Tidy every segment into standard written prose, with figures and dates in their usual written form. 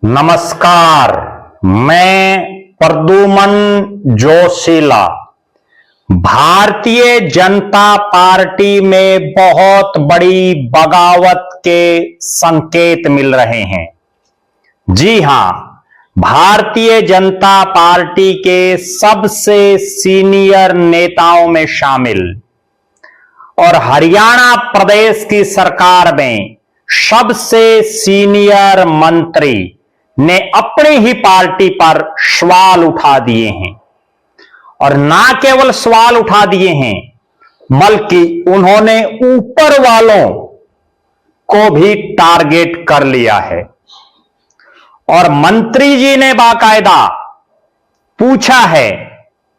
नमस्कार, मैं प्रद्युमन जोशीला भारतीय जनता पार्टी में बहुत बड़ी बगावत के संकेत मिल रहे हैं। जी हां, भारतीय जनता पार्टी के सबसे सीनियर नेताओं में शामिल और हरियाणा प्रदेश की सरकार में सबसे सीनियर मंत्री ने अपनी ही पार्टी पर सवाल उठा दिए हैं। और ना केवल सवाल उठा दिए हैं, बल्कि उन्होंने ऊपर वालों को भी टारगेट कर लिया है। और मंत्री जी ने बाकायदा पूछा है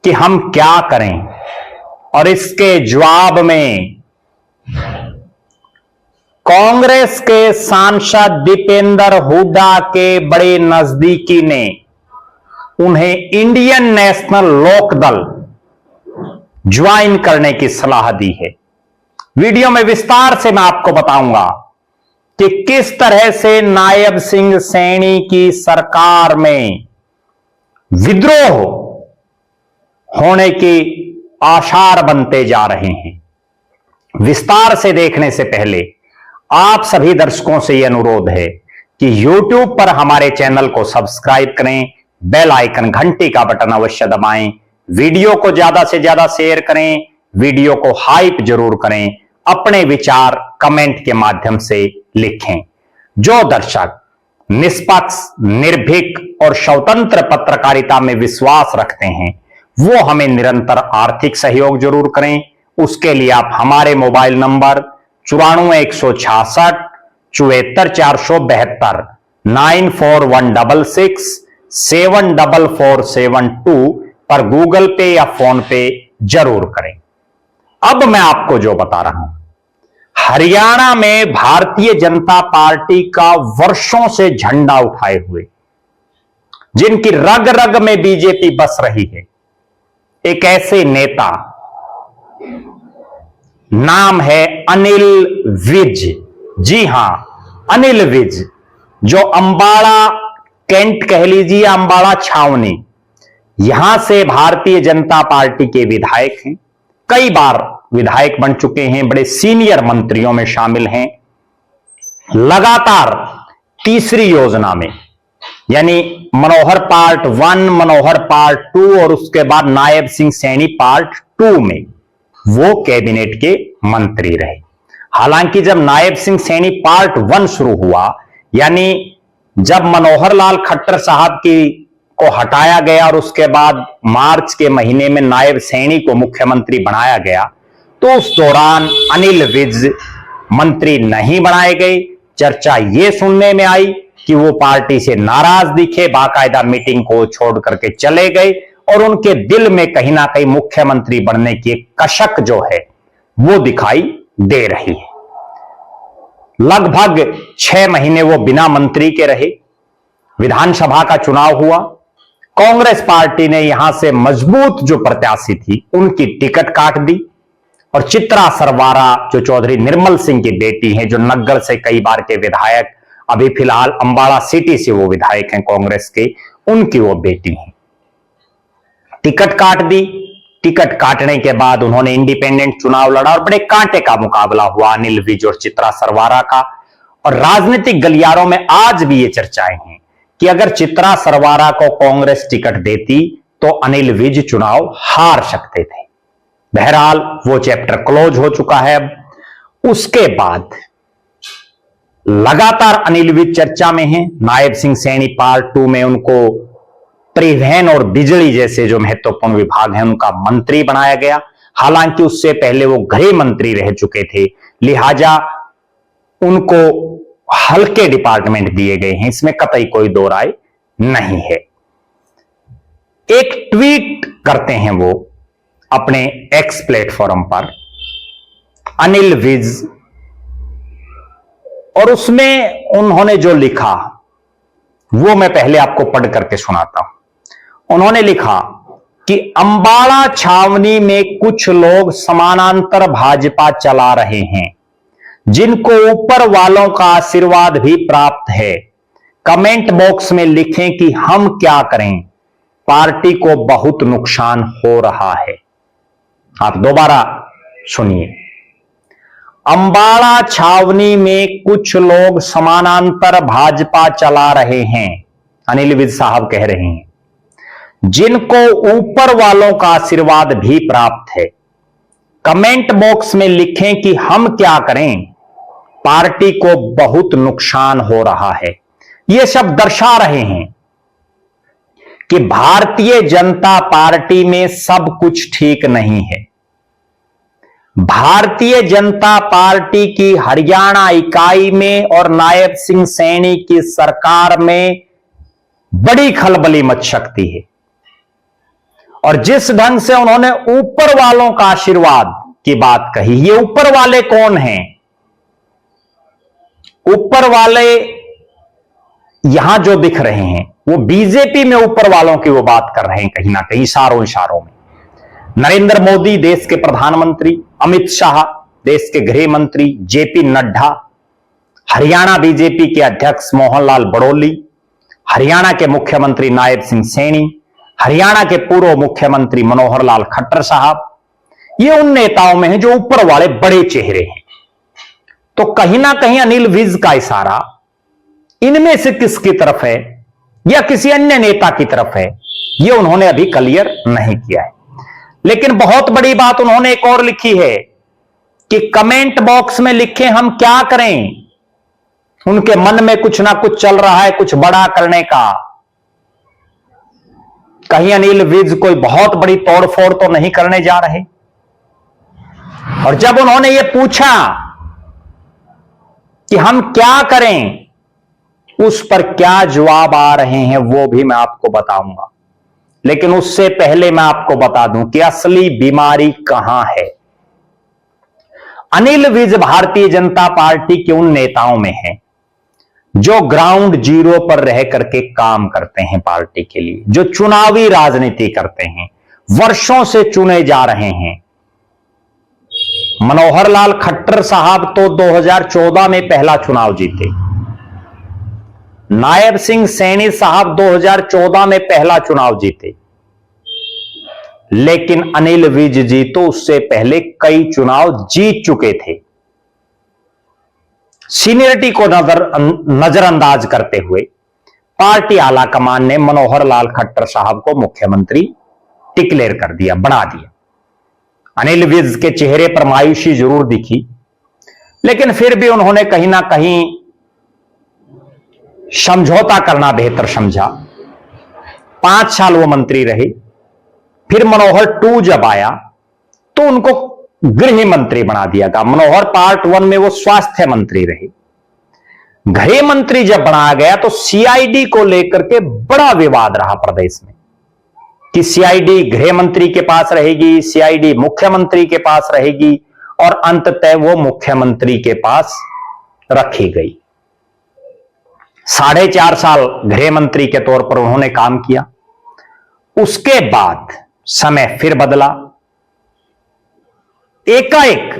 कि हम क्या करें, और इसके जवाब में कांग्रेस के सांसद दीपेंद्र हुड्डा के बड़े नजदीकी ने उन्हें इंडियन नेशनल लोकदल ज्वाइन करने की सलाह दी है। वीडियो में विस्तार से मैं आपको बताऊंगा कि किस तरह से नायब सिंह सैनी की सरकार में विद्रोह होने के आसार बनते जा रहे हैं। विस्तार से देखने से पहले आप सभी दर्शकों से यह अनुरोध है कि YouTube पर हमारे चैनल को सब्सक्राइब करें, बेल आइकन घंटी का बटन अवश्य दबाएं, वीडियो को ज्यादा से ज्यादा शेयर करें, वीडियो को हाइप जरूर करें, अपने विचार कमेंट के माध्यम से लिखें। जो दर्शक निष्पक्ष, निर्भीक और स्वतंत्र पत्रकारिता में विश्वास रखते हैं, वो हमें निरंतर आर्थिक सहयोग जरूर करें। उसके लिए आप हमारे मोबाइल नंबर 94 166 74 472 9416 74472 पर गूगल पे या फोन पे जरूर करें। अब मैं आपको जो बता रहा हूं, हरियाणा में भारतीय जनता पार्टी का वर्षों से झंडा उठाए हुए, जिनकी रग रग में बीजेपी बस रही है, एक ऐसे नेता, नाम है अनिल विज। जी हां, अनिल विज, जो अंबाला कैंट कह लीजिए, अंबाला छावनी, यहां से भारतीय जनता पार्टी के विधायक हैं। कई बार विधायक बन चुके हैं, बड़े सीनियर मंत्रियों में शामिल हैं। लगातार तीसरी योजना में, यानी मनोहर पार्ट 1, मनोहर पार्ट 2 और उसके बाद नायब सिंह सैनी पार्ट 2 में वो कैबिनेट के मंत्री रहे। हालांकि जब नायब सिंह सैनी पार्ट 1 शुरू हुआ, यानी जब मनोहर लाल खट्टर साहब को हटाया गया और उसके बाद मार्च के महीने में नायब सैनी को मुख्यमंत्री बनाया गया, तो उस दौरान अनिल विज मंत्री नहीं बनाए गए। चर्चा यह सुनने में आई कि वो पार्टी से नाराज दिखे, बाकायदा मीटिंग को छोड़ करके चले गए और उनके दिल में कहीं ना कहीं मुख्यमंत्री बनने की एक कशक जो है वो दिखाई दे रही है। लगभग 6 महीने वो बिना मंत्री के रहे। विधानसभा का चुनाव हुआ, कांग्रेस पार्टी ने यहां से मजबूत जो प्रत्याशी थी उनकी टिकट काट दी, और चित्रा सरवारा, जो चौधरी निर्मल सिंह की बेटी हैं, जो नग्गर से कई बार के विधायक, अभी फिलहाल अंबाला सिटी से वो विधायक हैं कांग्रेस के, उनकी वो बेटी हैं, टिकट काट दी। टिकट काटने के बाद उन्होंने इंडिपेंडेंट चुनाव लड़ा और बड़े कांटे का मुकाबला हुआ अनिल विज और चित्रा सरवारा का। और राजनीतिक गलियारों में आज भी ये चर्चाएं हैं कि अगर चित्रा सरवारा को कांग्रेस टिकट देती तो अनिल विज चुनाव हार सकते थे। बहरहाल वो चैप्टर क्लोज हो चुका है। अब उसके बाद लगातार अनिल विज चर्चा में हैं। नायब सिंह सैनी पार्ट 2 में उनको परिवहन और बिजली जैसे जो महत्वपूर्ण विभाग हैं उनका मंत्री बनाया गया। हालांकि उससे पहले वो गृह मंत्री रह चुके थे, लिहाजा उनको हल्के डिपार्टमेंट दिए गए हैं, इसमें कतई कोई दो राय नहीं है। एक ट्वीट करते हैं वो अपने एक्स प्लेटफॉर्म पर, अनिल विज, और उसमें उन्होंने जो लिखा वो मैं पहले आपको पढ़ करके सुनाता हूं। उन्होंने लिखा कि अंबाला छावनी में कुछ लोग समानांतर भाजपा चला रहे हैं, जिनको ऊपर वालों का आशीर्वाद भी प्राप्त है। कमेंट बॉक्स में लिखें कि हम क्या करें, पार्टी को बहुत नुकसान हो रहा है। आप दोबारा सुनिए। अंबाला छावनी में कुछ लोग समानांतर भाजपा चला रहे हैं, अनिल विज साहब कह रहे हैं, जिनको ऊपर वालों का आशीर्वाद भी प्राप्त है। कमेंट बॉक्स में लिखें कि हम क्या करें, पार्टी को बहुत नुकसान हो रहा है। यह सब दर्शा रहे हैं कि भारतीय जनता पार्टी में सब कुछ ठीक नहीं है। भारतीय जनता पार्टी की हरियाणा इकाई में और नायब सिंह सैनी की सरकार में बड़ी खलबली मच सकती है। और जिस ढंग से उन्होंने ऊपर वालों का आशीर्वाद की बात कही, ये ऊपर वाले कौन हैं? ऊपर वाले यहां जो दिख रहे हैं वो बीजेपी में ऊपर वालों की वो बात कर रहे हैं, कहीं ना कहीं इशारों इशारों में। नरेंद्र मोदी देश के प्रधानमंत्री, अमित शाह देश के गृह मंत्री, जेपी नड्डा, हरियाणा बीजेपी के अध्यक्ष मोहनलाल बड़ौली, हरियाणा के मुख्यमंत्री नायब सिंह सैनी, हरियाणा के पूर्व मुख्यमंत्री मनोहर लाल खट्टर साहब, ये उन नेताओं में हैं जो ऊपर वाले बड़े चेहरे हैं। तो कहीं ना कहीं अनिल विज का इशारा इनमें से किसकी तरफ है या किसी अन्य नेता की तरफ है, यह उन्होंने अभी क्लियर नहीं किया है। लेकिन बहुत बड़ी बात उन्होंने एक और लिखी है कि कमेंट बॉक्स में लिखें हम क्या करें। उनके मन में कुछ ना कुछ चल रहा है, कुछ बड़ा करने का। कहीं अनिल विज कोई बहुत बड़ी तोड़फोड़ तो नहीं करने जा रहे। और जब उन्होंने ये पूछा कि हम क्या करें, उस पर क्या जवाब आ रहे हैं वो भी मैं आपको बताऊंगा। लेकिन उससे पहले मैं आपको बता दूं कि असली बीमारी कहां है। अनिल विज भारतीय जनता पार्टी के उन नेताओं में हैं जो ग्राउंड जीरो पर रह करके काम करते हैं पार्टी के लिए, जो चुनावी राजनीति करते हैं, वर्षों से चुने जा रहे हैं। मनोहर लाल खट्टर साहब तो 2014 में पहला चुनाव जीते, नायब सिंह सैनी साहब 2014 में पहला चुनाव जीते, लेकिन अनिल विज जी तो उससे पहले कई चुनाव जीत चुके थे। सीनियरिटी को नजरअंदाज करते हुए पार्टी आलाकमान ने मनोहर लाल खट्टर साहब को मुख्यमंत्री डिक्लेयर कर दिया, बना दिया। अनिल विज के चेहरे पर मायूसी जरूर दिखी, लेकिन फिर भी उन्होंने कहीं ना कहीं समझौता करना बेहतर समझा। 5 साल वो मंत्री रहे। फिर मनोहर 2 जब आया तो उनको गृह मंत्री बना दिया गया। मनोहर पार्ट 1 में वो स्वास्थ्य मंत्री रहे। गृह मंत्री जब बनाया गया तो सीआईडी को लेकर के बड़ा विवाद रहा प्रदेश में कि सीआईडी गृह मंत्री के पास रहेगी, सीआईडी मुख्यमंत्री के पास रहेगी, और अंततः वो मुख्यमंत्री के पास रखी गई। 4.5 साल गृह मंत्री के तौर पर उन्होंने काम किया। उसके बाद समय फिर बदला। एकाएक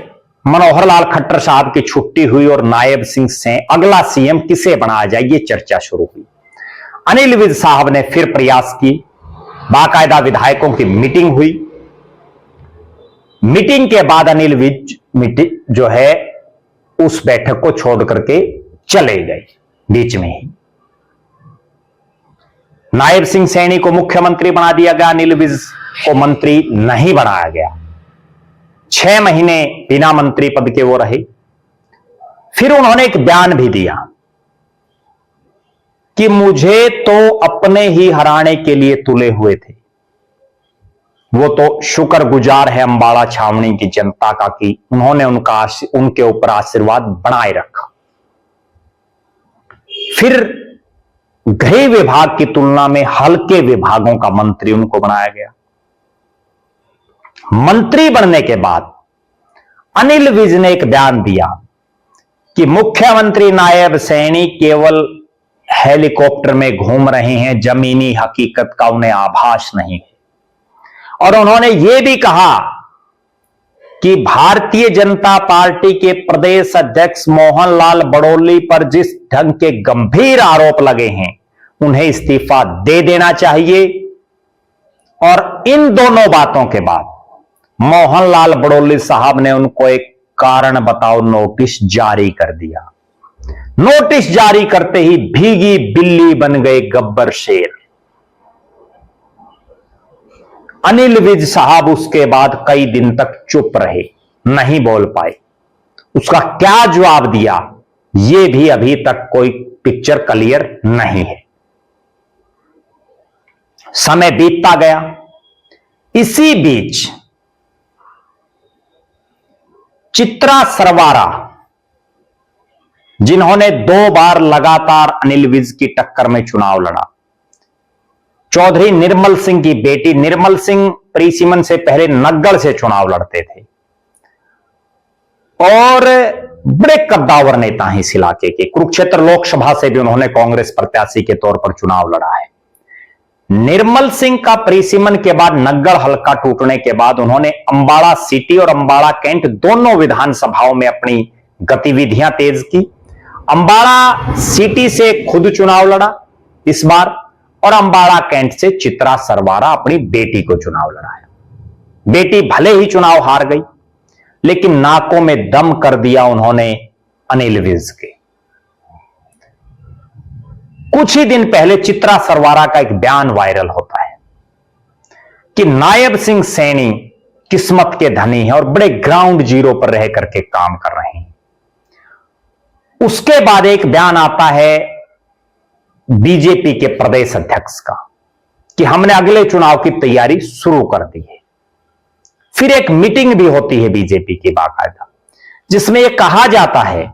मनोहर लाल खट्टर साहब की छुट्टी हुई और नायब सिंह से अगला सीएम किसे बनाया जाए, ये चर्चा शुरू हुई। अनिल विज साहब ने फिर प्रयास किए। बाकायदा विधायकों की मीटिंग हुई। मीटिंग के बाद अनिल विज जो है उस बैठक को छोड़ करके चले गए बीच में ही। नायब सिंह सैनी को मुख्यमंत्री बना दिया गया, अनिल विज को मंत्री नहीं बनाया गया। 6 महीने बिना मंत्री पद के वो रहे। फिर उन्होंने एक बयान भी दिया कि मुझे तो अपने ही हराने के लिए तुले हुए थे। वो तो शुक्रगुजार है अंबाला छावनी की जनता का कि उन्होंने उनके ऊपर आशीर्वाद बनाए रखा। फिर गृह विभाग की तुलना में हल्के विभागों का मंत्री उनको बनाया गया। मंत्री बनने के बाद अनिल विज ने एक बयान दिया कि मुख्यमंत्री नायब सैनी केवल हेलीकॉप्टर में घूम रहे हैं, जमीनी हकीकत का उन्हें आभास नहीं है। और उन्होंने यह भी कहा कि भारतीय जनता पार्टी के प्रदेश अध्यक्ष मोहनलाल बड़ौली पर जिस ढंग के गंभीर आरोप लगे हैं, उन्हें इस्तीफा दे देना चाहिए। और इन दोनों बातों के बाद मोहनलाल बड़ौली साहब ने उनको एक कारण बताओ नोटिस जारी कर दिया। नोटिस जारी करते ही भीगी बिल्ली बन गए गब्बर शेर। अनिल विज साहब उसके बाद कई दिन तक चुप रहे, नहीं बोल पाए। उसका क्या जवाब दिया, यह भी अभी तक कोई पिक्चर क्लियर नहीं है। समय बीतता गया। इसी बीच चित्रा सरवारा, जिन्होंने 2 बार लगातार अनिल विज की टक्कर में चुनाव लड़ा, चौधरी निर्मल सिंह की बेटी, निर्मल सिंह प्रीसिमन से पहले नग्गड़ से चुनाव लड़ते थे और बड़े कद्दावर नेता हैं इस इलाके के। कुरुक्षेत्र लोकसभा से भी उन्होंने कांग्रेस प्रत्याशी के तौर पर चुनाव लड़ा है। निर्मल सिंह का प्रीसिमन के बाद नग्गड़ हल्का टूटने के बाद उन्होंने अंबाड़ा सिटी और अंबाड़ा कैंट दोनों विधानसभाओं में अपनी गतिविधियां तेज की। अंबाड़ा सिटी से खुद चुनाव लड़ा इस बार, और अंबाड़ा कैंट से चित्रा सरवारा अपनी बेटी को चुनाव लड़ाया। बेटी भले ही चुनाव हार गई, लेकिन नाकों में दम कर दिया उन्होंने अनिल विज के। कुछ ही दिन पहले चित्रा सरवारा का एक बयान वायरल होता है कि नायब सिंह सैनी किस्मत के धनी हैं और बड़े ग्राउंड जीरो पर रह करके काम कर रहे हैं। उसके बाद एक बयान आता है बीजेपी के प्रदेश अध्यक्ष का कि हमने अगले चुनाव की तैयारी शुरू कर दी है। फिर एक मीटिंग भी होती है बीजेपी की बाकायदा, जिसमें यह कहा जाता है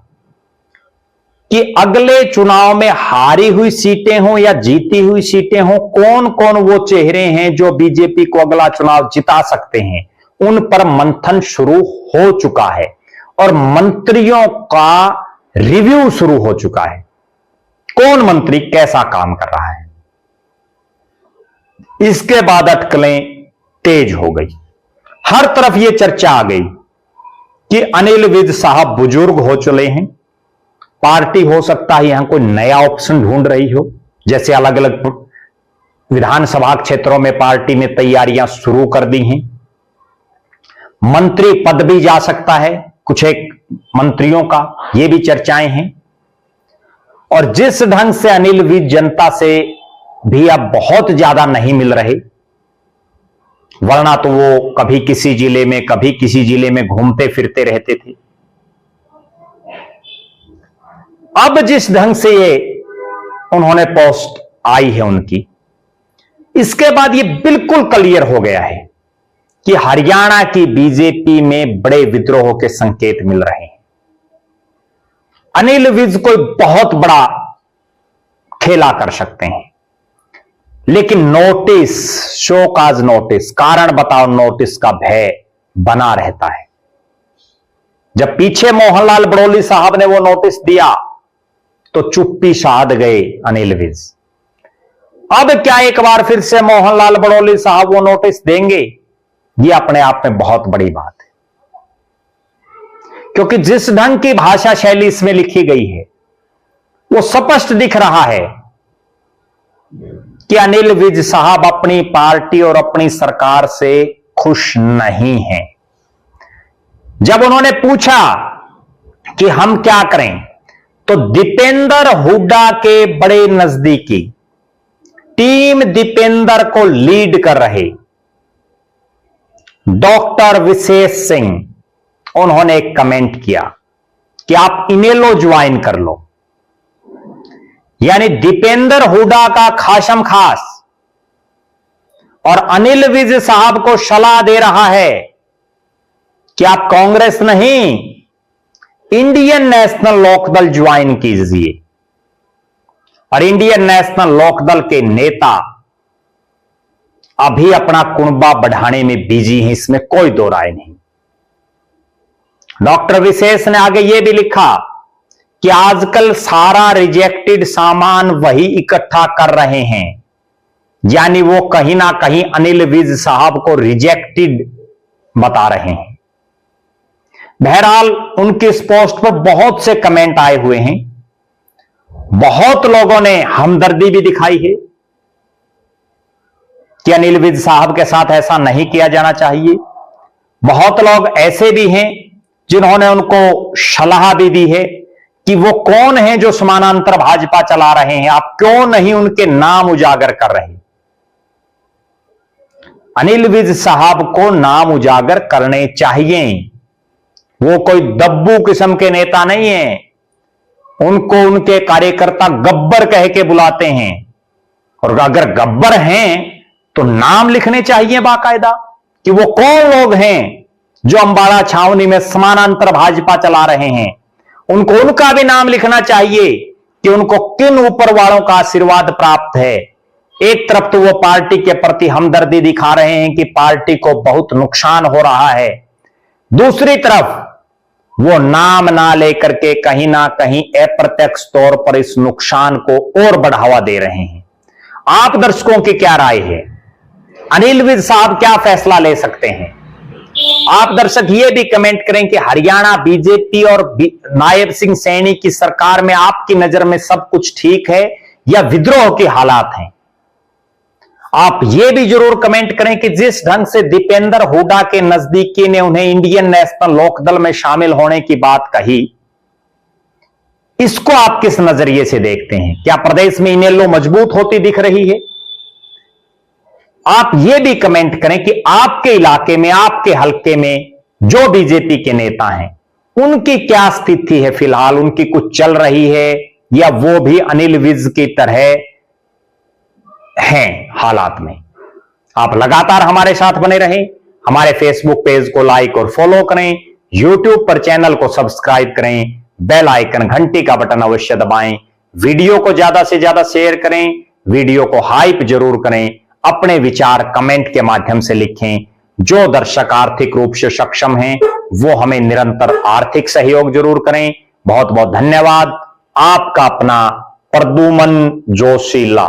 कि अगले चुनाव में हारी हुई सीटें हों या जीती हुई सीटें हों, कौन कौन वो चेहरे हैं जो बीजेपी को अगला चुनाव जिता सकते हैं, उन पर मंथन शुरू हो चुका है और मंत्रियों का रिव्यू शुरू हो चुका है। कौन मंत्री कैसा काम कर रहा है। इसके बाद अटकलें तेज हो गई। हर तरफ यह चर्चा आ गई कि अनिल विज साहब बुजुर्ग हो चले हैं, पार्टी हो सकता है यहां कोई नया ऑप्शन ढूंढ रही हो, जैसे अलग अलग विधानसभा क्षेत्रों में पार्टी में तैयारियां शुरू कर दी हैं। मंत्री पद भी जा सकता है कुछ एक मंत्रियों का, यह भी चर्चाएं हैं। और जिस ढंग से अनिल विज जनता से भी अब बहुत ज्यादा नहीं मिल रहे, वरना तो वो कभी किसी जिले में कभी किसी जिले में घूमते फिरते रहते थे। अब जिस ढंग से ये उन्होंने पोस्ट आई है उनकी, इसके बाद ये बिल्कुल क्लियर हो गया है कि हरियाणा की बीजेपी में बड़े विद्रोह के संकेत मिल रहे हैं। अनिल विज कोई बहुत बड़ा खेला कर सकते हैं, लेकिन नोटिस, शो काज नोटिस, कारण बताओ नोटिस का भय बना रहता है। जब पीछे मोहनलाल बड़ौली साहब ने वो नोटिस दिया तो चुप्पी साध गए अनिल विज। अब क्या एक बार फिर से मोहनलाल बड़ौली साहब वो नोटिस देंगे? ये अपने आप में बहुत बड़ी बात है, क्योंकि जिस ढंग की भाषा शैली इसमें लिखी गई है वो स्पष्ट दिख रहा है कि अनिल विज साहब अपनी पार्टी और अपनी सरकार से खुश नहीं हैं। जब उन्होंने पूछा कि हम क्या करें, तो दीपेंद्र हुड्डा के बड़े नजदीकी, टीम दीपेंद्र को लीड कर रहे डॉक्टर विशेष सिंह, उन्होंने एक कमेंट किया कि आप इनेलो ज्वाइन कर लो। यानी दीपेंद्र हुड्डा का खासम खास और अनिल विज साहब को सलाह दे रहा है कि आप कांग्रेस नहीं, इंडियन नेशनल लोकदल ज्वाइन कीजिए। और इंडियन नेशनल लोकदल के नेता अभी अपना कुनबा बढ़ाने में बिजी हैं, इसमें कोई दो राय नहीं। डॉक्टर विशेष ने आगे यह भी लिखा कि आजकल सारा रिजेक्टेड सामान वही इकट्ठा कर रहे हैं, यानी वो कहीं ना कहीं अनिल विज साहब को रिजेक्टेड बता रहे हैं। बहरहाल उनके इस पोस्ट पर बहुत से कमेंट आए हुए हैं, बहुत लोगों ने हमदर्दी भी दिखाई है कि अनिल विज साहब के साथ ऐसा नहीं किया जाना चाहिए। बहुत लोग ऐसे भी हैं जिन्होंने उनको सलाह भी दी है कि वो कौन है जो समानांतर भाजपा चला रहे हैं, आप क्यों नहीं उनके नाम उजागर कर रहे। अनिल विज साहब को नाम उजागर करने चाहिए। वो कोई दब्बू किस्म के नेता नहीं है, उनको उनके कार्यकर्ता गब्बर कह के बुलाते हैं, और अगर गब्बर हैं तो नाम लिखने चाहिए बाकायदा कि वो कौन लोग हैं जो अंबाला छावनी में समानांतर भाजपा चला रहे हैं। उनको उनका भी नाम लिखना चाहिए कि उनको किन ऊपर वालों का आशीर्वाद प्राप्त है। एक तरफ तो वो पार्टी के प्रति हमदर्दी दिखा रहे हैं कि पार्टी को बहुत नुकसान हो रहा है, दूसरी तरफ वो नाम ना लेकर के कहीं ना कहीं अप्रत्यक्ष तौर पर इस नुकसान को और बढ़ावा दे रहे हैं। आप दर्शकों की क्या राय है? अनिल विज साहब क्या फैसला ले सकते हैं? आप दर्शक ये भी कमेंट करें कि हरियाणा बीजेपी और नायब सिंह सैनी की सरकार में आपकी नजर में सब कुछ ठीक है या विद्रोह के हालात हैं? आप ये भी जरूर कमेंट करें कि जिस ढंग से दीपेंद्र हुड्डा के नजदीकी ने उन्हें इंडियन नेशनल लोकदल में शामिल होने की बात कही, इसको आप किस नजरिए से देखते हैं? क्या प्रदेश में इनेलो मजबूत होती दिख रही है? आप ये भी कमेंट करें कि आपके इलाके में, आपके हलके में जो बीजेपी के नेता हैं, उनकी क्या स्थिति है फिलहाल? उनकी कुछ चल रही है या वो भी अनिल विज की तरह हैं हालात में? आप लगातार हमारे साथ बने रहें, हमारे फेसबुक पेज को लाइक और फॉलो करें, यूट्यूब पर चैनल को सब्सक्राइब करें, बेल आइकन घंटी का बटन अवश्य दबाएं, वीडियो को ज्यादा से ज्यादा शेयर करें, वीडियो को हाइप जरूर करें, अपने विचार कमेंट के माध्यम से लिखें। जो दर्शक आर्थिक रूप से सक्षम हैं वो हमें निरंतर आर्थिक सहयोग जरूर करें। बहुत बहुत धन्यवाद। आपका अपना प्रद्युमन जोशीला।